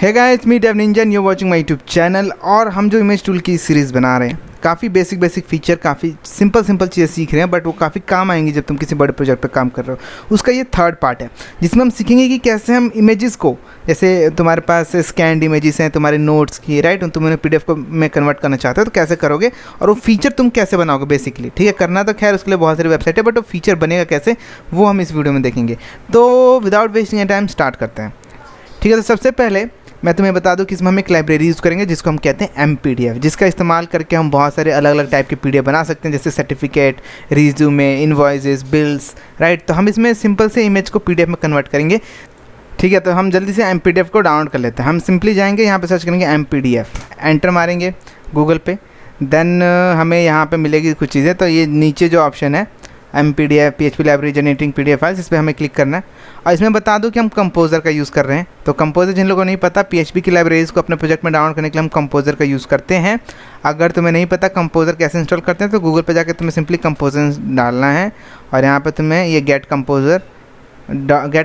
Hey guys, me Dev ninja, you watching my YouTube channel. और हम जो इमेज टूल की सीरीज़ बना रहे हैं, काफ़ी बेसिक फीचर, काफ़ी सिंपल चीज़ें सीख रहे हैं, बट वो काफ़ी काम आएंगी जब तुम किसी बड़े प्रोजेक्ट पे काम कर रहे हो। उसका ये थर्ड पार्ट है जिसमें हम सीखेंगे कि कैसे हम इमेजेस को, जैसे तुम्हारे पास स्कैन्ड इमेजेस हैं तुम्हारे नोट्स की, राइट, तुम उन्हें PDF को में कन्वर्ट करना चाहते हो तो कैसे करोगे, और वो फीचर तुम कैसे बनाओगे बेसिकली। ठीक है, करना तो खैर उसके लिए बहुत सारी वेबसाइट है, बट वो फीचर बनेगा कैसे वो हम इस वीडियो में देखेंगे। तो विदाउट वेस्टिंग ए टाइम स्टार्ट करते हैं। ठीक है, तो सबसे पहले मैं तुम्हें बता दूं कि इसमें हम एक लाइब्रेरी यूज़ करेंगे जिसको हम कहते हैं MPDF, जिसका इस्तेमाल करके हम बहुत सारे अलग अलग टाइप के PDF बना सकते हैं, जैसे certificate, resume, invoices, bills, right. तो हम इसमें सिंपल से इमेज को PDF में कन्वर्ट करेंगे। ठीक है, तो हम जल्दी से MPDF को डाउनलोड कर लेते हैं। हम सिंपली जाएंगे, यहाँ पे सर्च करेंगे MPDF, एंटर मारेंगे गूगल पे, देन हमें यहाँ पे मिलेगी कुछ चीज़ें। तो ये नीचे जो ऑप्शन है MPDF PHP library generating PDF files, इस पर हमें क्लिक करना है। और इसमें बता दूं कि हम कंपोज़र का यूज़ कर रहे हैं। तो कंपोज़र जिन लोगों को नहीं पता, PHP की लाइब्रेरीज़ को अपने प्रोजेक्ट में डाउनलोड करने के लिए हम कंपोज़र का यूज़ करते हैं। अगर तुम्हें नहीं पता कंपोज़र कैसे इंस्टॉल करते हैं, तो गूगल पर जाकर तुम्हें सिंपली कंपोज़र डालना है और यहाँ पर तुम्हें ये गेट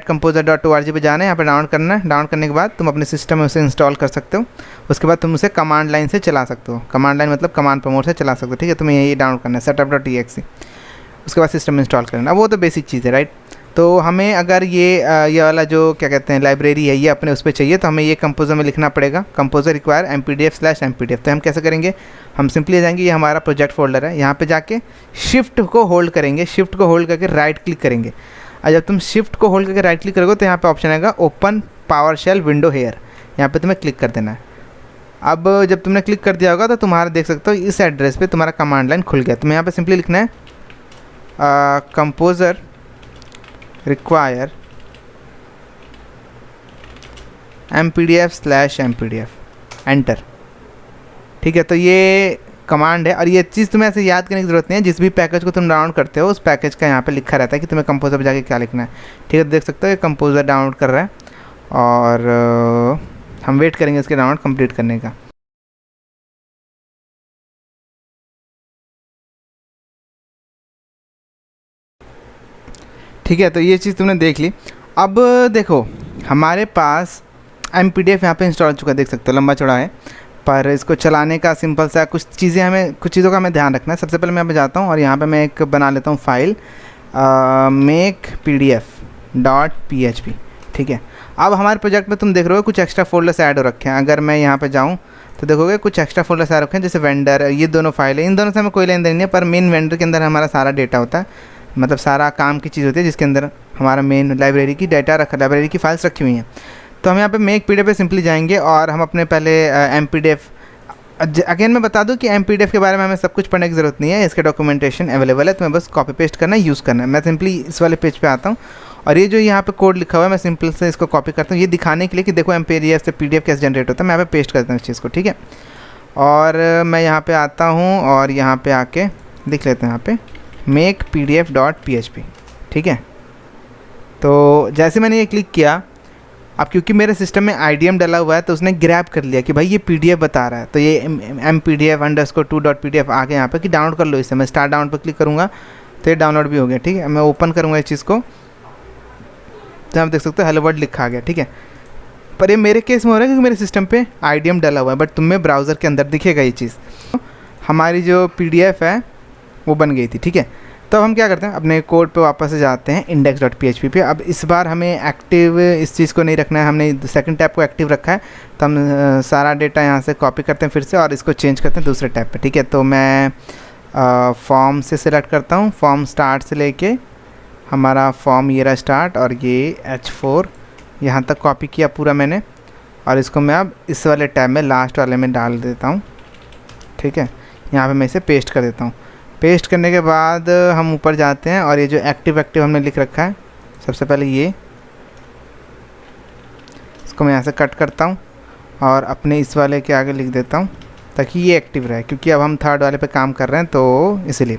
composer.org पे जाना है, यहाँ पर डाउनलोड करना है। डाउनलोड करने के बाद तुम अपने सिस्टम में उसे इंस्टॉल कर सकते हो। उसके बाद तुम उसे कमांड लाइन से चला सकते हो। कमांड लाइन मतलब कमांड प्रमोट से चला सकते हो। ठीक है, तुम्हें ये डाउनलोड करना है setup.exe। उसके बाद सिस्टम इंस्टॉल करना, वो तो बेसिक चीज़ है, राइट। तो हमें अगर ये वाला जो क्या कहते हैं लाइब्रेरी है, ये अपने उस पर चाहिए, तो हमें ये कंपोज़र में लिखना पड़ेगा, कंपोज़र रिक्वायर MPDF/MPDF। तो हम कैसे करेंगे, हम सिंपली जाएंगे, ये हमारा प्रोजेक्ट फोल्डर है, यहाँ पे जाके शिफ्ट को होल्ड करेंगे, शिफ्ट को होल्ड करके राइट क्लिक करेंगे। और जब तुम शिफ्ट को होल्ड करके राइट क्लिक करोगे तो यहाँ पे ऑप्शन आएगा ओपन पावरशेल विंडो हेयर, यहाँ पे तुम्हें क्लिक कर देना है। अब जब तुमने क्लिक कर दिया होगा तो तुम्हारा देख सकते हो इस एड्रेस पे तुम्हारा कमांड लाइन खुल गया। तुम्हें यहाँ पे सिंपली लिखना है कंपोज़र रिक्वायर MPDF/MPDF, एंटर। ठीक है, तो ये कमांड है और ये चीज़ तुम्हें ऐसे याद करने की ज़रूरत नहीं है। जिस भी पैकेज को तुम डाउनलोड करते हो उस पैकेज का यहाँ पे लिखा रहता है कि तुम्हें कंपोज़र पर जाके क्या लिखना है। ठीक है, तो देख सकते हो ये कंपोज़र डाउनलोड कर रहा है और हम वेट करेंगे इसके डाउनलोड कंप्लीट करने का। ठीक है, तो ये चीज़ तुमने देख ली। अब देखो हमारे पास MPDF यहाँ पे इंस्टॉल हो चुका है, देख सकते हो लंबा चौड़ा है, पर इसको चलाने का सिंपल सा कुछ चीज़ों का हमें ध्यान रखना है। सबसे पहले मैं यहाँ पे जाता हूँ और यहाँ पे मैं एक बना लेता हूँ फाइल makepdf.php। ठीक है, अब हमारे प्रोजेक्ट में तुम देख रहे हो कुछ एक्स्ट्रा फोल्डर्स ऐड हो रखे हैं। अगर मैं यहाँ पे जाऊँ तो देखोगे कुछ एक्स्ट्रा फोल्डर्स ऐड रखे हैं, जैसे वेंडर, ये दोनों फाइल है। इन दोनों से हमें कोई लेन देन नहीं है, पर मेन वेंडर के अंदर हमारा सारा डेटा होता है, मतलब सारा काम की चीज़ होती है जिसके अंदर हमारा मेन लाइब्रेरी की लाइब्रेरी की फाइल्स रखी हुई हैं। तो हम यहाँ पे मेक PDF पे सिंपली जाएंगे और हम अपने पहले MPDF, अगेन मैं बता दूं कि MPDF के बारे में हमें सब कुछ पढ़ने की ज़रूरत नहीं है, इसके डॉक्यूमेंटेशन अवेलेबल है, तुम्हें बस कॉपी पेस्ट करना है, यूज़ करना है। मैं सिंपली इस वाले पेज पे आता हूँ और ये जो यहाँ पे कोड लिखा हुआ है मैं सिंपल से इसको कॉपी करता हूँ, ये दिखाने के लिए कि देखो MPDF से PDF कैसे जनरेट होता है। मैं यहाँ पे पेस्ट करता हूँ इस चीज़ को। ठीक है, और मैं यहाँ पर आता हूँ और यहाँ पर आके देख लेते हैं यहाँ पर makepdf.php। ठीक है, तो जैसे मैंने ये क्लिक किया, अब क्योंकि मेरे सिस्टम में IDM डला हुआ है तो उसने ग्रैब कर लिया कि भाई ये PDF बता रहा है, तो ये MPDF_2.pdf आ गया यहाँ पे कि डाउनलोड कर लो इसे। मैं स्टार्ट डाउनलोड पर क्लिक करूँगा तो ये डाउनलोड भी हो गया। ठीक है, मैं ओपन करूँगा इस चीज़ को तो आप देख सकते हो हेलो वर्ल्ड लिखा आ गया। ठीक है, पर ये मेरे केस में हो रहा है क्योंकि मेरे सिस्टम पे IDM डला हुआ है, बट तुम्हें ब्राउज़र के अंदर दिखेगा ये चीज़। हमारी जो PDF है वो बन गई थी। ठीक है, तो हम क्या करते हैं, अपने कोड पे वापस से जाते हैं index.php पे। अब इस बार हमें एक्टिव इस चीज़ को नहीं रखना है, हमने सेकंड टैब को एक्टिव रखा है, तो हम सारा डेटा यहाँ से कॉपी करते हैं फिर से और इसको चेंज करते हैं दूसरे टैब पे। ठीक है, तो मैं फॉर्म से सिलेक्ट करता हूँ, फॉर्म स्टार्ट से लेके हमारा फॉर्म ये रहा स्टार्ट, और ये H4 यहाँ तक कॉपी किया पूरा मैंने, और इसको मैं अब इस वाले टैब में लास्ट वाले में डाल देता हूँ। ठीक है, यहाँ पर मैं इसे पेस्ट कर देता हूँ। पेस्ट करने के बाद हम ऊपर जाते हैं और ये जो एक्टिव हमने लिख रखा है, सबसे पहले ये इसको मैं यहाँ से कट करता हूँ और अपने इस वाले के आगे लिख देता हूँ ताकि ये एक्टिव रहे, क्योंकि अब हम थर्ड वाले पे काम कर रहे हैं तो इसलिए।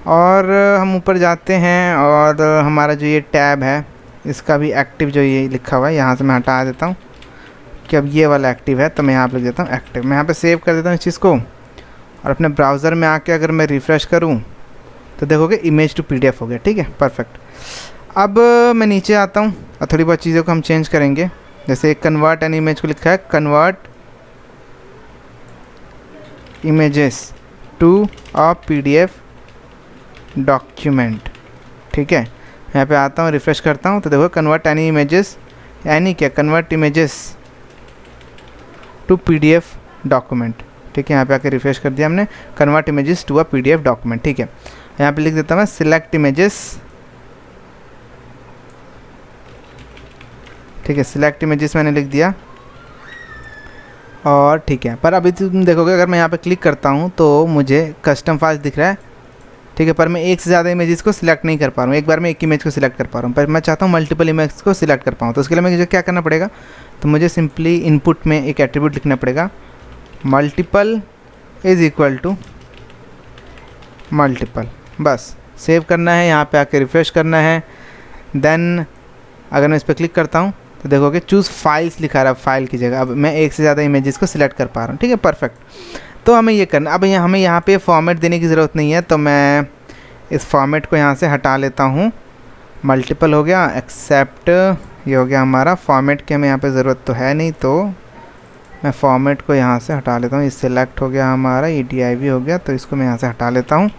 और हम ऊपर जाते हैं और हमारा जो ये टैब है इसका भी एक्टिव जो ये लिखा हुआ है यहाँ से मैं हटा देता हूँ कि अब ये वाला एक्टिव है, तो मैं यहाँ पर लिख देता हूँ एक्टिव। मैं यहाँ पर सेव कर देता हूँ इस चीज़ को और अपने ब्राउज़र में आके अगर मैं रिफ़्रेश करूं तो देखोगे इमेज टू PDF हो गया। ठीक है, परफेक्ट। अब मैं नीचे आता हूँ और थोड़ी बहुत चीज़ों को हम चेंज करेंगे। जैसे कन्वर्ट एन इमेज को लिखा है convert images to a PDF document. ठीक है, यहाँ पे आता हूँ, रिफ्रेश करता हूँ तो देखो कन्वर्ट एनी इमेजेस, यानी क्या, convert images to PDF document. ठीक है, यहाँ पे आके रिफ्रेश कर दिया हमने, convert images to a PDF document. ठीक है, यहाँ पे लिख देता हूँ मैं सिलेक्ट इमेजेस। ठीक है, सिलेक्ट इमेजेस मैंने लिख दिया और ठीक है, पर अभी तुम देखोगे अगर मैं यहाँ पे क्लिक करता हूँ तो मुझे कस्टम फाइल्स दिख रहा है। ठीक है, पर मैं एक से ज़्यादा इमेजेस को सिलेक्ट नहीं कर पा रहा हूँ, एक बार में एक इमेज को सिलेक्ट कर पा रहा हूँ, पर मैं चाहता हूँ मल्टीपल इमेज को सिलेक्ट कर पाऊँ। तो उसके लिए मुझे क्या करना पड़ेगा, तो मुझे सिंपली इनपुट में एक एट्रीब्यूट लिखना पड़ेगा, multiple is equal to multiple. बस सेव करना है, यहाँ पे आके रिफ्रेश करना है। देन अगर मैं इस पर क्लिक करता हूँ तो देखोगे चूज़ फाइल्स लिखा रहा है, फाइल की जगह अब मैं एक से ज़्यादा इमेजेस को सिलेक्ट कर पा रहा हूँ। ठीक है, परफेक्ट। तो हमें ये करना, अब हमें यहाँ पे फॉर्मेट देने की ज़रूरत नहीं है, तो मैं इस फॉर्मेट को यहाँ से हटा लेता हूँ। मल्टीपल हो गया, एक्सेप्ट, ये हो गया हमारा फॉर्मेट की हमें यहाँ पे ज़रूरत तो है नहीं, तो मैं फॉर्मेट को यहाँ से हटा लेता हूँ। ये सिलेक्ट हो गया हमारा, ये DIV हो गया, तो इसको मैं यहाँ से हटा लेता हूँ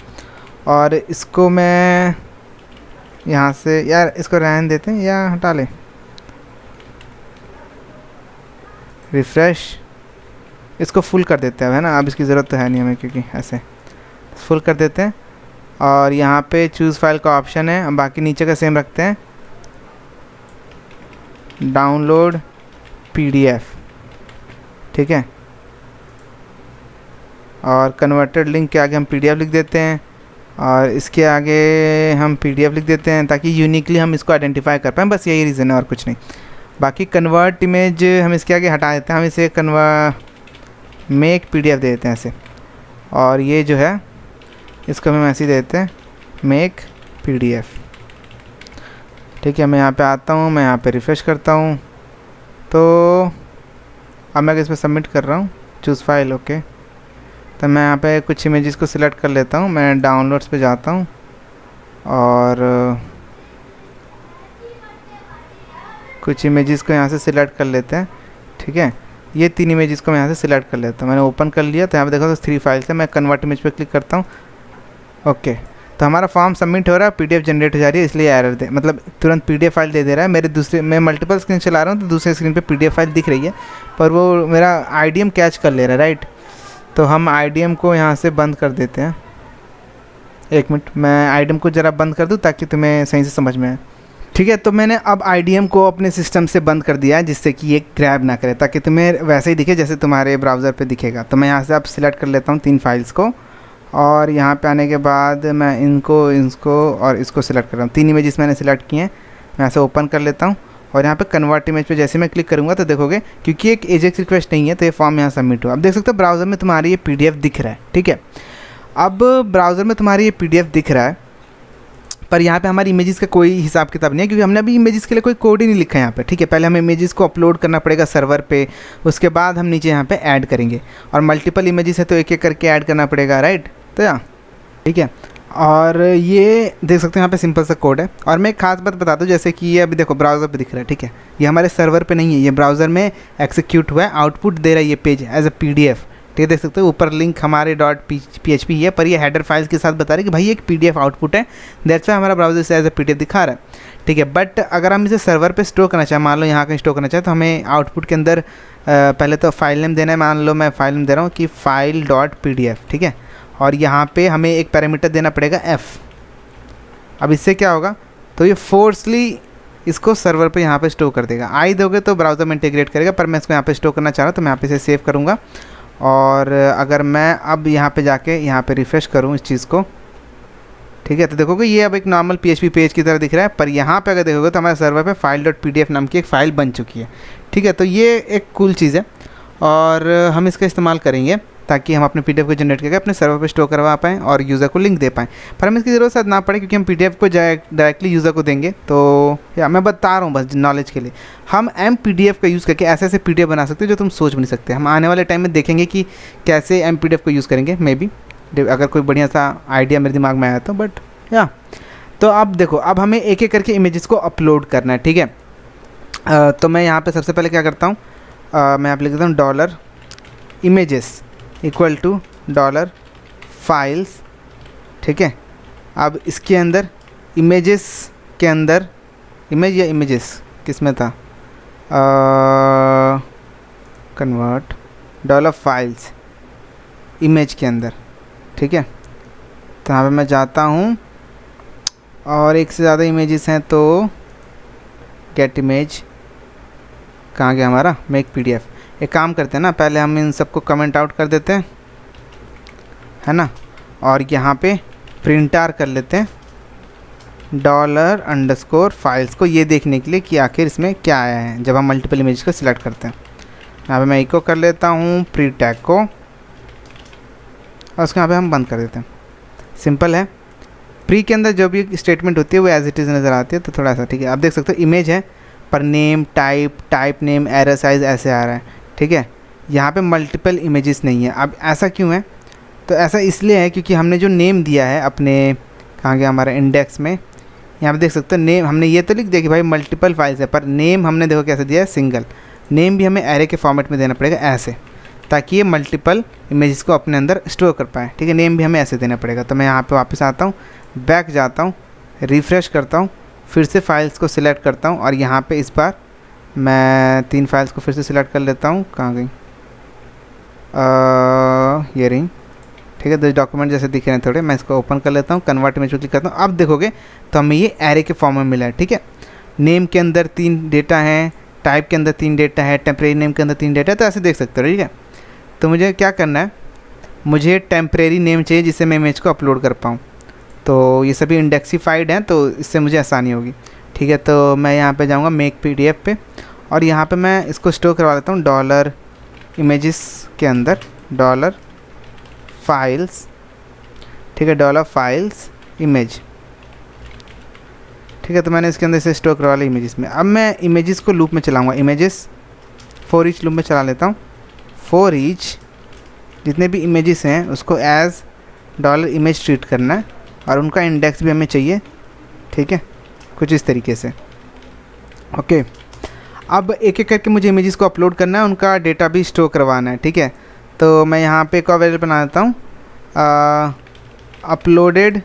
और इसको मैं यहाँ से, यार इसको रहने देते हैं या हटा लें, रिफ़्रेश, इसको फुल कर देते हैं, है ना, अब इसकी ज़रूरत तो है नहीं हमें क्योंकि ऐसे फुल कर देते हैं। और यहाँ पे चूज़ फाइल का ऑप्शन है, हम बाकी नीचे का सेम रखते हैं, डाउनलोड PDF। ठीक है, और कन्वर्टेड लिंक के आगे हम PDF लिख देते हैं और इसके आगे हम PDF लिख देते हैं ताकि यूनिकली हम इसको आइडेंटिफाई कर पाएँ, बस यही रीज़न है और कुछ नहीं। बाकी कन्वर्ट इमेज हम इसके आगे हटा देते हैं, हम इसे मेक PDF दे देते हैं ऐसे, और ये जो है इसको हम ऐसे ही देते हैं मेक PDF। ठीक है, मैं यहाँ पे आता हूँ, मैं यहाँ पे रिफ्रेश करता हूँ, तो अब मैं इस पर सबमिट कर रहा हूँ, चूज़ फाइल। ओके, तो मैं यहाँ पे कुछ इमेजेस को सिलेक्ट कर लेता हूँ, मैं डाउनलोड्स पे जाता हूँ और कुछ इमेजेस को यहाँ से सिलेक्ट कर लेते हैं। ठीक है, ये 3 इमेजेस को मैं यहाँ से सिलेक्ट कर लेता हूँ, मैंने ओपन कर लिया, तो यहाँ पे देखो तो 3 फाइल्स है, मैं कन्वर्ट इमेज पे क्लिक करता हूँ। ओके, तो हमारा फॉर्म सबमिट हो रहा है, PDF जनरेट हो जा रही है, इसलिए एरर दे, मतलब तुरंत PDF फाइल दे रहा है। मेरे दूसरे, मैं मल्टीपल स्क्रीन चला रहा हूँ तो दूसरे स्क्रीन पे PDF फाइल दिख रही है, पर वो मेरा IDM कैच कर ले रहा है, राइट। तो हम IDM को यहाँ से बंद कर देते हैं। एक मिनट, मैं IDM को ज़रा बंद कर दूँ ताकि तुम्हें सही से समझ में आए। ठीक है, तो मैंने अब IDM को अपने सिस्टम से बंद कर दिया है, जिससे कि ये ग्रैब ना करे, ताकि तुम्हें वैसे ही दिखे जैसे तुम्हारे ब्राउज़र पे दिखेगा। तो मैं यहाँ से अब सिलेक्ट कर लेता हूँ 3 फाइल्स को, और यहाँ पे आने के बाद मैं इसको और इसको सिलेक्ट कर रहा हूँ। 3 इमेजेस मैंने सिलेक्ट किए हैं, मैं यहाँ से ओपन कर लेता हूँ और यहाँ पे कन्वर्ट इमेज पे जैसे मैं क्लिक करूँगा तो देखोगे क्योंकि एक एजेक्स रिक्वेस्ट नहीं है तो ये फॉर्म यहाँ सबमिट हुआ। अब देख सकते हो ब्राउज़र में तुम्हारी ये PDF दिख रहा है। ठीक है, अब ब्राउज़र में तुम्हारी ये PDF दिख रहा है, पर यहाँ पे हमारी इमेजेस का कोई हिसाब किताब नहीं है क्योंकि हमने अभी इमेजेस के लिए कोई कोड ही नहीं लिखा है यहाँ पे। ठीक है, पहले हमें इमेजेस को अपलोड करना पड़ेगा सर्वर पे, उसके बाद हम नीचे यहाँ पे ऐड करेंगे, और मल्टीपल इमेजेस है तो एक एक करके ऐड करना पड़ेगा, राइट। तो यहाँ ठीक है, और ये देख सकते हैं यहाँ पे सिंपल सा कोड है। और मैं एक खास बात बता दूँ, जैसे कि ये अभी देखो ब्राउज़र पे दिख रहा है, ठीक है, ये हमारे सर्वर पे नहीं है, ये ब्राउज़र में एक्सिक्यूट हुआ है, आउटपुट दे रहा है ये पेज एज अ PDF। ठीक है, देख सकते हो ऊपर लिंक हमारे .php है, पर ये हेडर फाइल्स के साथ बता रहे कि भाई एक PDF आउटपुट है, दैट्स वाई हमारा ब्राउज़र से एज अ PDF दिखा रहा है। ठीक है, बट अगर हम इसे सर्वर पे स्टोर करना चाहें, मान लो यहाँ कहीं स्टोर करना चाहें, तो हमें आउटपुट के अंदर पहले तो फाइल नेम देना है। मान लो मैं फाइल नेम दे रहा हूँ कि file.pdf, ठीक है, और यहाँ पे हमें एक पैरामीटर देना पड़ेगा f। अब इससे क्या होगा, तो ये फोर्सली इसको सर्वर पे यहाँ पे स्टोर कर देगा। आई दोगे तो ब्राउज़र में इंटीग्रेट करेगा, पर मैं इसको यहाँ पे स्टोर करना चाह रहा हूँ तो मैं यहाँ पे इसे सेव करूँगा। और अगर मैं अब यहाँ पे जाके यहाँ पे रिफ़्रेश करूँ इस चीज़ को, ठीक है, तो देखोगे ये अब एक नॉर्मल PHP पेज की तरह दिख रहा है, पर यहाँ पे अगर देखोगे तो हमारे सर्वर पे file.pdf नाम की एक फ़ाइल बन चुकी है। ठीक है, तो ये एक कूल चीज़ है और हम इसका इस्तेमाल करेंगे ताकि हम अपने PDF को जनरेट करके अपने सर्वर पे स्टोर करवा पाएँ और यूज़र को लिंक दे पाएँ। पर हमें इसकी ज़रूरत शायद ना पड़े क्योंकि हम PDF को डायरेक्टली यूज़र को देंगे। तो या मैं बता रहा हूँ बस नॉलेज के लिए, हम MPDF का यूज़ करके ऐसे ऐसे PDF बना सकते हो जो तुम सोच भी नहीं सकते। हम आने वाले टाइम में देखेंगे कि कैसे MPDF को यूज़ करेंगे, मे बी अगर कोई बढ़िया सा आइडिया मेरे दिमाग में आया तो। बट या तो अब देखो, अब हमें एक एक करके इमेजेस को अपलोड करना है। ठीक है, तो मैं यहाँ पे सबसे पहले क्या करता हूँ, मैं यहाँ पे लिख देता हूँ dollar images equal to dollar files. ठीक है, अब इसके अंदर इमेजेस के अंदर, इमेज या इमेजेस किस में था, कन्वर्ट डॉलर फाइल्स इमेज के अंदर। ठीक है, तो यहाँ पे मैं जाता हूँ और एक से ज़्यादा इमेजेस हैं तो गेट इमेज, कहाँ गया हमारा मेक पीडीएफ। एक काम करते हैं ना, पहले हम इन सबको कमेंट आउट कर देते हैं, है ना, और यहाँ पे प्रिंट आर कर लेते हैं डॉलर अंडरस्कोर फाइल्स को, ये देखने के लिए कि आखिर इसमें क्या आया है जब हम मल्टीपल इमेज को सिलेक्ट करते हैं। यहाँ पे मैं इको कर लेता हूँ प्री टैग को, और उसको यहाँ पे हम बंद कर देते हैं। सिंपल है, प्री के अंदर जो भी स्टेटमेंट होती है वो एज इट इज़ नज़र आती है, तो थोड़ा सा ठीक है। आप देख सकते हो इमेज है पर name type name error size ऐसे आ रहा है। ठीक है, यहाँ पे मल्टीपल इमेजेस नहीं है। अब ऐसा क्यों है, तो ऐसा इसलिए है क्योंकि हमने जो नेम दिया है अपने, कहाँ गया हमारा इंडेक्स में, यहाँ पे देख सकते हो नेम हमने ये तो लिख दिया कि भाई मल्टीपल फाइल्स है, पर नेम हमने देखो कैसे दिया है सिंगल। नेम भी हमें एरे के फॉर्मेट में देना पड़ेगा ऐसे, ताकि ये मल्टीपल इमेजेस को अपने अंदर स्टोर कर पाए। ठीक है, नेम भी हमें ऐसे देना पड़ेगा। तो मैं यहाँ पे वापस आता हूँ, बैक जाता हूँ, रिफ़्रेश करता हूँ, फिर से फाइल्स को सिलेक्ट करता हूँ, और यहाँ पे इस बार मैं 3 फाइल्स को फिर से सिलेक्ट कर लेता हूँ। कहाँ गई, ये रही। ठीक है, 2 डॉक्यूमेंट जैसे दिख रहे हैं थोड़े, मैं इसको ओपन कर लेता हूँ, कन्वर्ट इमेज को क्लिक करता हूँ। अब देखोगे तो हमें ये एरे के फॉर्म में मिला है। ठीक है, नेम के अंदर 3 डेटा हैं, टाइप के अंदर 3 डेटा है, टेम्परेरी नेम के अंदर 3 डेटा है, तो ऐसे देख सकते हो। ठीक है, तो मुझे क्या करना है, मुझे टेम्परेरी नेम चाहिए जिससे मैं इमेज को अपलोड कर पाऊँ। तो ये सभी इंडेक्सीफाइड हैं, तो इससे मुझे आसानी होगी। ठीक है, तो मैं यहाँ पे जाऊँगा मेक पीडीएफ पे, और यहाँ पे मैं इसको स्टोर करवा लेता हूँ डॉलर इमेजेस के अंदर डॉलर फाइल्स। ठीक है, डॉलर फाइल्स इमेज। ठीक है, तो मैंने इसके अंदर से स्टोर करवा लिया इमेजेस में। अब मैं इमेजेस को लूप में चलाऊँगा, इमेजेस फॉर ईच लूप में चला लेता हूँ। फॉर ईच जितने भी इमेजेस हैं उसको एज डॉलर इमेज ट्रीट करना है, और उनका इंडेक्स भी हमें चाहिए। ठीक है, कुछ इस तरीके से। ओके, अब एक एक करके मुझे इमेजेस को अपलोड करना है, उनका डेटा भी स्टोर करवाना है। ठीक है, तो मैं यहाँ पे एक और वेरिएबल बना देता हूँ, अपलोडेड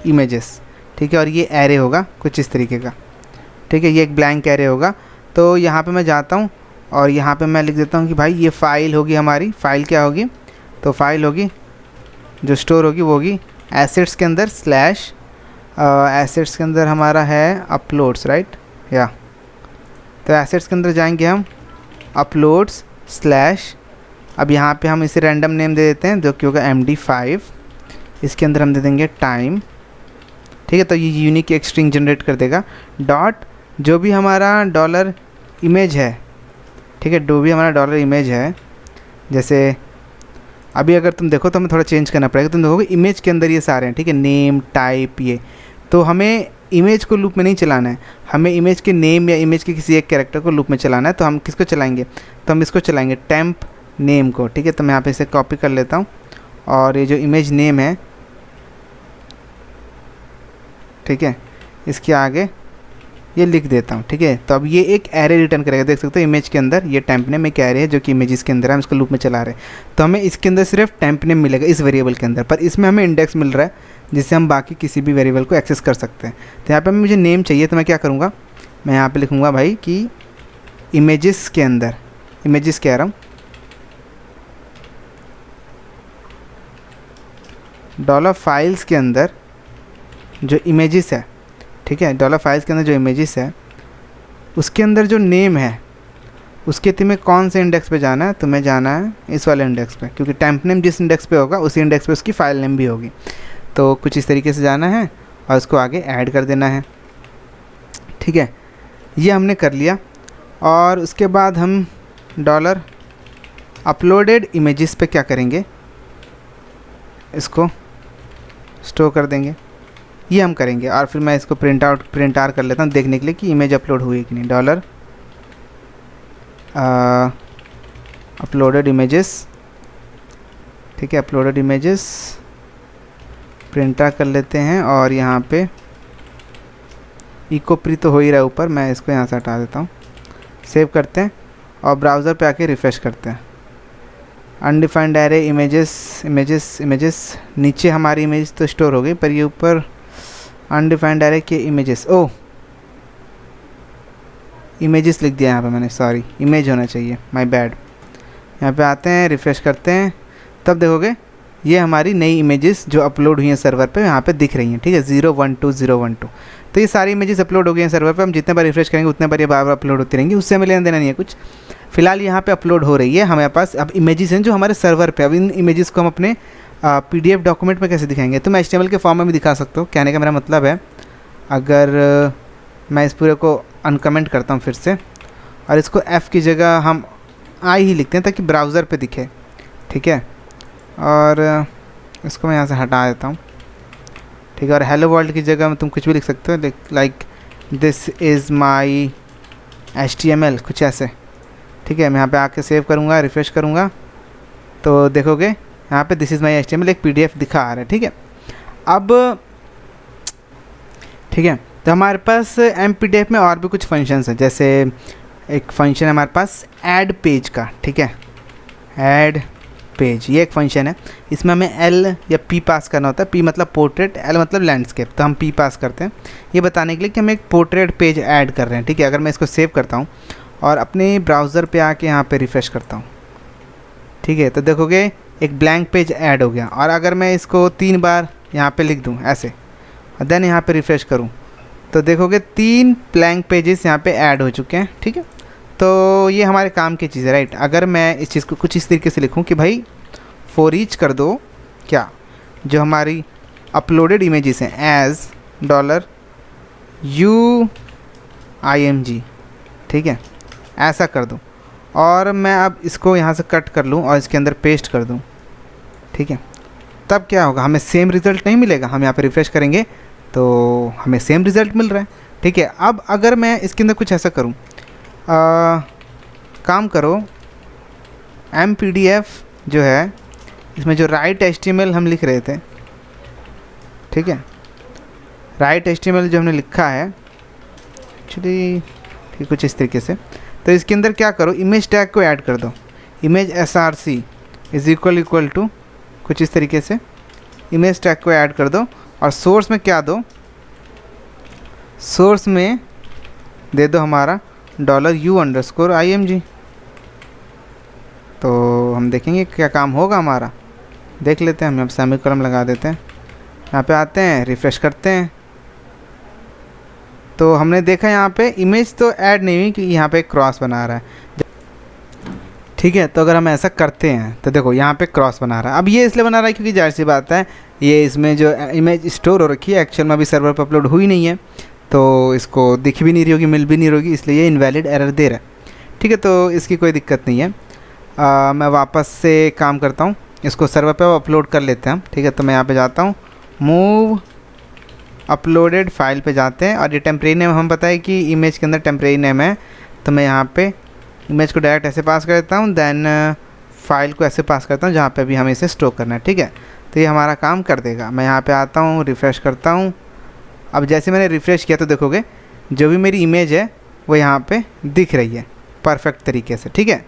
इमेजेस। ठीक है, और ये एरे होगा कुछ इस तरीके का। ठीक है, ये एक ब्लैंक एरे होगा। तो यहाँ पे मैं जाता हूँ और यहाँ पे मैं लिख देता हूँ कि भाई ये फ़ाइल होगी हमारी। फ़ाइल क्या होगी, तो फाइल होगी जो स्टोर होगी वो होगी एसेट्स के अंदर स्लैश, एसेट्स के अंदर हमारा है अपलोड्स, राइट या, तो एसेट्स के अंदर जाएंगे हम अपलोड्स स्लैश, अब यहाँ पे हम इसे रैंडम नेम दे देते हैं जो कि होगा MD5। इसके अंदर हम दे देंगे टाइम। ठीक है, तो ये यूनिक एक स्ट्रिंग जनरेट कर देगा। डॉट जो भी हमारा डॉलर इमेज है, ठीक है, जो भी हमारा डॉलर इमेज है, जैसे अभी अगर तुम देखो तो हमें थोड़ा चेंज करना पड़ेगा। तुम देखोगे इमेज के अंदर ये सारे हैं। ठीक है, नेम टाइप ये, तो हमें इमेज को लूप में नहीं चलाना है, हमें इमेज के नेम या इमेज के किसी एक कैरेक्टर को लूप में चलाना है। तो हम किसको चलाएंगे, तो हम इसको चलाएंगे टेम्प नेम को। ठीक है, तो मैं यहाँ पे इसे कॉपी कर लेता हूँ, और ये जो इमेज नेम है, ठीक है, इसके आगे ये लिख देता हूँ। ठीक है, तो अब ये एक एरे रिटर्न करेगा। देख सकते हो इमेज के अंदर ये टेम्प नेम एक एरे है जो कि इमेजेस के अंदर है, हम इसको लूप में चला रहे हैं। तो हमें इसके अंदर सिर्फ टेम्प नेम मिलेगा इस वेरिएबल के अंदर, पर इसमें हमें इंडेक्स मिल रहा है जिससे हम बाकी किसी भी वेरिएबल को एक्सेस कर सकते हैं। तो यहाँ पर मुझे नेम चाहिए, तो मैं क्या करूँगा, मैं यहाँ पर लिखूँगा भाई कि इमेजेस के अंदर, इमेजेस कह रहा हूँ, डॉलर फाइल्स के अंदर जो इमेजेस है, ठीक है, डॉलर फाइल्स के अंदर जो इमेजेस है उसके अंदर जो नेम है उसके तुम्हें कौन से इंडेक्स पे जाना है, तुम्हें जाना है इस वाले इंडेक्स पे, क्योंकि टेम्प नेम जिस इंडेक्स पे होगा उसी इंडेक्स पे उसकी फ़ाइल नेम भी होगी। तो कुछ इस तरीके से जाना है और उसको आगे ऐड कर देना है। ठीक है, ये हमने कर लिया, और उसके बाद हम डॉलर अपलोडेड इमेजेस पे क्या करेंगे, इसको स्टोर कर देंगे। ये हम करेंगे, और फिर मैं इसको प्रिंट आर कर लेता हूँ देखने के लिए कि इमेज अपलोड हुई कि नहीं। डॉलर अपलोडेड इमेजेस, ठीक है, अपलोडेड इमेजेस प्रिंट आर कर लेते हैं, और यहाँ पे इको प्री तो हो ही रहा है ऊपर, मैं इसको यहाँ से हटा देता हूँ। सेव करते हैं और ब्राउज़र पे आके रिफ़्रेश करते हैं। Undefined array images images images, नीचे हमारी इमेज तो स्टोर हो गई, पर ये ऊपर अनडिफाइंड एरे के इमेजेस, ओह इमेजेस लिख दिया यहाँ पे मैंने, सॉरी इमेज होना चाहिए, माय बैड। यहाँ पे आते हैं, रिफ़्रेश करते हैं, तब देखोगे ये हमारी नई इमेजेस जो अपलोड हुई हैं सर्वर पे यहाँ पे दिख रही हैं, ठीक है, 012 तो ये सारी इमेजेस अपलोड हो गई हैं सर्वर पे। हम जितने बार रिफ्रेश करेंगे उतने बार ये बार बार अपलोड होती रहेंगी, उससे हमें लेना देना नहीं है कुछ। फिलहाल यहाँ पे अपलोड हो रही है हमारे पास अब इमेजेस हैं जो हमारे सर्वर पे। अब इन इमेजेस को हम अपने PDF डॉक्यूमेंट में कैसे दिखाएंगे, तो मैं HTML के फॉर्म में भी दिखा सकता हूँ। कहने का मेरा मतलब है, अगर मैं इस पूरे को अनकमेंट करता हूँ फिर से, और इसको F की जगह हम I ही लिखते हैं ताकि ब्राउज़र पे दिखे, ठीक है। और इसको मैं यहाँ से हटा देता हूँ, ठीक है। और हेलो वर्ल्ड की जगह में तुम कुछ भी लिख सकते हो, like this is my HTML, कुछ ऐसे, ठीक है। मैं यहाँ पे आके सेव करूँगा, रिफ़्रेश करूँगा, तो देखोगे यहाँ पे दिस इज़ माई HTML एक PDF दिखा आ रहा है, ठीक है। अब ठीक है, तो हमारे पास MPDF में और भी कुछ फंक्शंस हैं, जैसे एक फंक्शन है हमारे पास ऐड पेज का, ठीक है, ऐड पेज, ये एक फंक्शन है। इसमें हमें L या P पास करना होता है। P मतलब पोर्ट्रेट, L मतलब लैंडस्केप, तो हम P पास करते हैं ये बताने के लिए कि हम एक पोर्ट्रेट पेज ऐड कर रहे हैं, ठीक है। अगर मैं इसको सेव करता हूँ और अपने ब्राउज़र पे आके यहाँ पे रिफ़्रेश करता हूँ, ठीक है, तो देखोगे एक ब्लैंक पेज ऐड हो गया। और अगर मैं इसको 3 बार यहाँ पे लिख दूँ ऐसे, और देन यहाँ पे रिफ़्रेश करूँ, तो देखोगे 3 ब्लैंक पेजेस यहाँ पे ऐड हो चुके हैं, ठीक है। तो ये हमारे काम की चीज़ है, राइट। अगर मैं इस चीज़ को कुछ इस तरीके से लिखूँ कि भाई फॉर ईच कर दो क्या, जो हमारी अपलोडेड इमेजेस हैं एज $UIMG, ठीक है, ऐसा कर दूँ। और मैं अब इसको यहाँ से कट कर लूँ और इसके अंदर पेस्ट कर दूँ, ठीक है। तब क्या होगा, हमें सेम रिज़ल्ट नहीं मिलेगा। हम यहाँ पे रिफ़्रेश करेंगे तो हमें सेम रिज़ल्ट मिल रहा है, ठीक है। अब अगर मैं इसके अंदर कुछ ऐसा करूँ, काम करो MPDF जो है, इसमें जो राइट HTML हम लिख रहे थे, ठीक है, राइट HTML जो हमने लिखा है एक्चुअली, ठीक कुछ इस तरीके से, तो इसके अंदर क्या करो, इमेज टैग को ऐड कर दो, image src is equal to कुछ इस तरीके से, इमेज टैग को ऐड कर दो। और सोर्स में क्या दो, सोर्स में दे दो हमारा $U_IMG। तो हम देखेंगे क्या काम होगा हमारा, देख लेते हैं। हम यहाँ सेमीकोलन लगा देते हैं, यहाँ पे आते हैं, रिफ़्रेश करते हैं, तो हमने देखा यहाँ पे इमेज तो ऐड नहीं हुई कि यहाँ पे क्रॉस बना रहा है, ठीक है। तो अगर हम ऐसा करते हैं तो देखो यहाँ पे क्रॉस बना रहा है। अब ये इसलिए बना रहा है क्योंकि जाहिर सी बात है, ये इसमें जो इमेज स्टोर हो रखी है एक्चुअल में अभी सर्वर पर अपलोड हुई नहीं है, तो इसको दिख भी नहीं रही होगी, मिल भी नहीं रही होगी, इसलिए ये इनवैलिड एरर दे रहा है, ठीक है। तो इसकी कोई दिक्कत नहीं है। मैं वापस से काम करता हूँ, इसको सर्वर पे अपलोड कर लेते हैं हम, ठीक है। तो मैं यहाँ पे जाता हूँ, मूव अपलोडेड फाइल पे जाते हैं, और ये टेम्परेरी नेम हम पता है कि इमेज के अंदर टेम्परेरी नेम है, तो मैं यहाँ पे इमेज को डायरेक्ट ऐसे पास कर देता हूँ, देन फाइल को ऐसे पास करता हूँ जहाँ पे भी हमें इसे स्टोर करना है, ठीक है। तो ये हमारा काम कर देगा। मैं यहाँ पे आता हूँ, रिफ़्रेश करता हूँ। अब जैसे मैंने रिफ़्रेश किया तो देखोगे जो भी मेरी इमेज है वो यहाँ पे दिख रही है परफेक्ट तरीके से, ठीक है।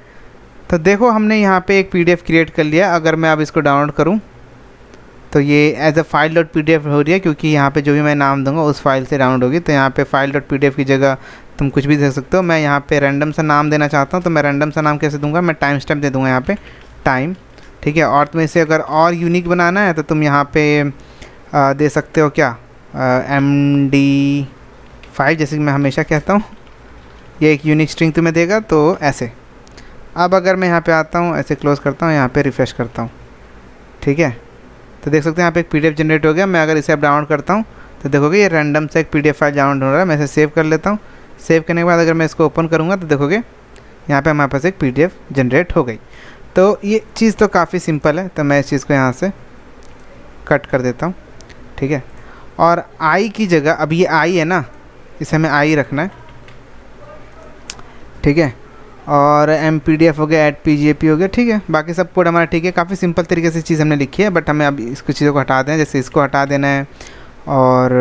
तो देखो हमने यहाँ पे एक PDF क्रिएट कर लिया। अगर मैं अब इसको डाउनलोड करूँ तो ये एज अ file.pdf हो रही है, क्योंकि यहाँ पे जो भी मैं नाम दूंगा उस फाइल से डाउनलोड होगी। तो यहाँ पे file.pdf की जगह तुम कुछ भी दे सकते हो। मैं यहाँ पे रैंडम सा नाम देना चाहता हूँ, तो मैं रैंडम सा नाम कैसे दूंगा, मैं टाइम स्टैम्प दे दूँगा यहाँ पे टाइम, ठीक है। और तुम्हें इसे अगर और यूनिक बनाना है तो तुम यहाँ पे दे सकते हो क्या, MD5, जैसे कि मैं हमेशा कहता हूँ, ये एक यूनिक स्ट्रिंग तुम्हें देगा, तो ऐसे। अब अगर मैं यहाँ पे आता हूँ, ऐसे क्लोज़ करता हूँ, यहाँ पे रिफ़्रेश करता हूँ, ठीक है, तो देख सकते हैं यहाँ पे एक PDF जनरेट हो गया। मैं अगर इसे अब डाउनलोड करता हूँ तो देखोगे ये रैंडम से एक PDF फाइल डाउनलोड हो रहा है। मैं इसे सेव कर लेता हूँ। सेव करने के बाद अगर मैं इसको ओपन करूँगा तो देखोगे यहाँ पे हमारे पास एक PDF जनरेट हो गई। तो ये चीज़ तो काफ़ी सिंपल है, तो मैं इस चीज़ को यहाँ से कट कर देता हूँ, ठीक है। और आई की जगह, अब ये आई है ना, इसे हमें आई रखना है, ठीक है। और MPDF हो गया, @PGAP हो गया, ठीक है। बाकी सब कोड हमारा ठीक है, काफ़ी सिंपल तरीके से चीज़ हमने लिखी है। बट हमें अब इसको चीज़ों को हटा दें, जैसे इसको हटा देना है। और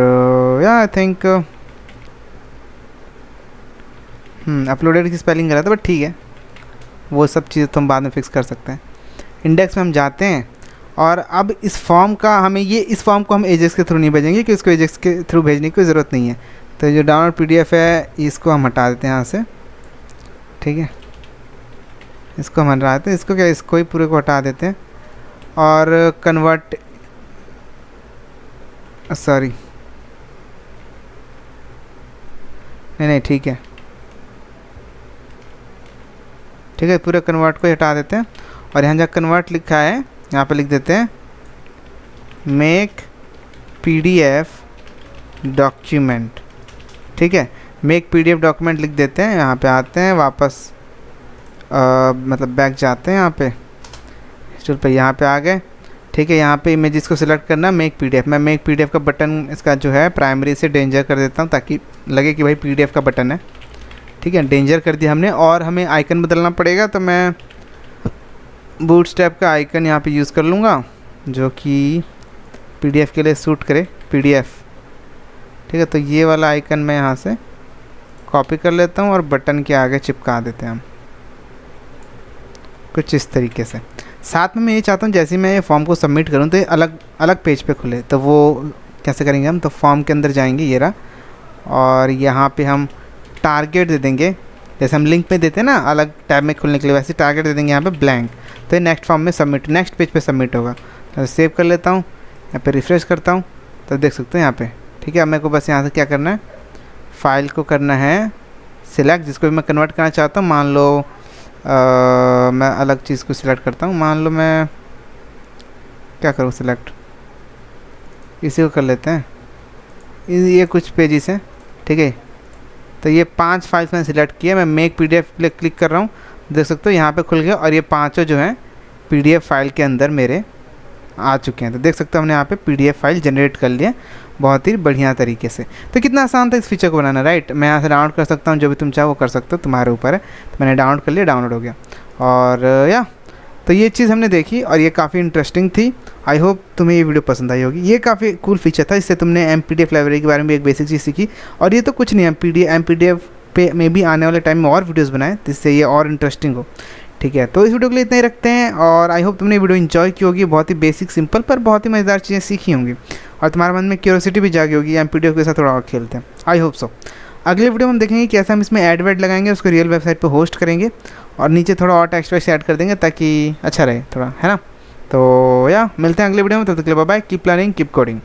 या आई थिंक अपलोडेड की स्पेलिंग गलत है बट ठीक है, वो सब चीज़ें तो हम बाद में फिक्स कर सकते हैं। इंडेक्स में हम जाते हैं और अब इस फॉर्म का हमें इस फॉर्म को हम एजेक्स के थ्रू नहीं भेजेंगे कि इसको एजेक्स के थ्रू भेजने की कोई ज़रूरत नहीं है। तो जो डाउनलोड पीडीएफ है इसको हम हटा देते हैं यहाँ से, ठीक है, इसको हम हटा देते हैं, इसको क्या इसको ही पूरे को हटा देते हैं और कन्वर्ट सॉरी नहीं ठीक है पूरे कन्वर्ट को हटा देते हैं और यहाँ जहाँ कन्वर्ट लिखा है यहाँ पे लिख देते हैं मेक पीडीएफ डॉक्यूमेंट, ठीक है, मेक पीडीएफ डॉक्यूमेंट लिख देते हैं। यहाँ पे आते हैं वापस मतलब बैक जाते हैं, यहाँ पे स्टूल पे यहाँ पे आ गए, ठीक है। यहाँ पे इमेजेस को सिलेक्ट करना, मेक पीडीएफ, मैं मेक पीडीएफ का बटन इसका जो है प्राइमरी से डेंजर कर देता हूँ ताकि लगे कि भाई पीडीएफ का बटन है, ठीक है, डेंजर कर दिया हमने। और हमें आइकन बदलना पड़ेगा, तो मैं बूटस्ट्रैप का आइकन यहाँ पे यूज़ कर लूँगा जो कि पीडीएफ के लिए सूट करे, पीडीएफ, ठीक है। तो ये वाला आइकन मैं यहाँ से कॉपी कर लेता हूँ और बटन के आगे चिपका देते हैं हम कुछ इस तरीके से। साथ में मैं ये चाहता हूँ जैसे ही मैं ये फॉर्म को सबमिट करूँ तो ये अलग अलग पेज पे खुले, तो वो कैसे करेंगे हम, तो फॉर्म के अंदर जाएंगे, ये रहा, और यहाँ पे हम टारगेट दे देंगे, जैसे हम लिंक में देते हैं ना अलग टैब में खुलने के लिए, वैसे टारगेट दे देंगे यहाँ पे ब्लैंक, तो ये नेक्स्ट फॉर्म में सबमिट, नेक्स्ट पेज पे सबमिट होगा। तो सेव कर लेता हूँ, यहाँ पे रिफ्रेश करता हूँ, तो देख सकते हैं यहाँ पे, ठीक है। अब मेरे को बस यहाँ से क्या करना है, फाइल को करना है सिलेक्ट, जिसको भी मैं कन्वर्ट करना चाहता हूँ। मान लो मैं अलग चीज़ को सिलेक्ट करता हूँ, मान लो मैं क्या करूँ सिलेक्ट, इसी को कर लेते हैं, ये कुछ पेजेस हैं, ठीक है। तो ये 5 फाइल्स मैंने सिलेक्ट किया, मैं मेक पीडीएफ पे क्लिक कर रहा हूँ, देख सकते हो यहाँ पे खुल गया और ये 5 जो हैं पीडीएफ फाइल के अंदर मेरे आ चुके हैं। तो देख सकते हो हमने यहाँ पे पीडीएफ फाइल जनरेट कर लिया बहुत ही बढ़िया तरीके से। तो कितना आसान था इस फीचर को बनाना, राइट। मैं यहाँ से डाउनलोड कर सकता हूँ, जो भी तुम चाहो वो कर सकते हो, तुम्हारे ऊपर है। तो मैंने डाउनलोड कर लिया, डाउनलोड हो गया। और या तो ये चीज़ हमने देखी और ये काफ़ी इंटरेस्टिंग थी। आई होप तुम्हें ये वीडियो पसंद आई होगी। ये काफ़ी कूल फीचर था, इससे तुमने एमपीडीएफ लाइब्रेरी के बारे में एक बेसिक चीज़ सीखी। और ये तो कुछ नहीं है, एमपीडीएफ पे में भी आने वाले टाइम में और वीडियोज़ बनाएं जिससे ये और इंटरेस्टिंग हो, ठीक है। तो इस वीडियो के लिए इतना ही रखते हैं और आई होप तुमने वीडियो एंजॉय की होगी। बहुत ही बेसिक सिंपल पर बहुत ही मज़ेदार चीज़ें सीखी होंगी और तुम्हारे मन में क्यूरियोसिटी भी जागी होगी, एमपीडीएफ के साथ थोड़ा और खेलते हैं। I hope so. अगले वीडियो में हम देखेंगे कैसे हम इसमें ऐड वेड लगाएंगे, उसको रियल वेबसाइट पे होस्ट करेंगे और नीचे थोड़ा और टेक्स्ट वैक्स्ट ऐड कर देंगे ताकि अच्छा रहे थोड़ा, है ना। तो या मिलते हैं अगले वीडियो में, तब तक के लिए bye bye, keep planning keep coding.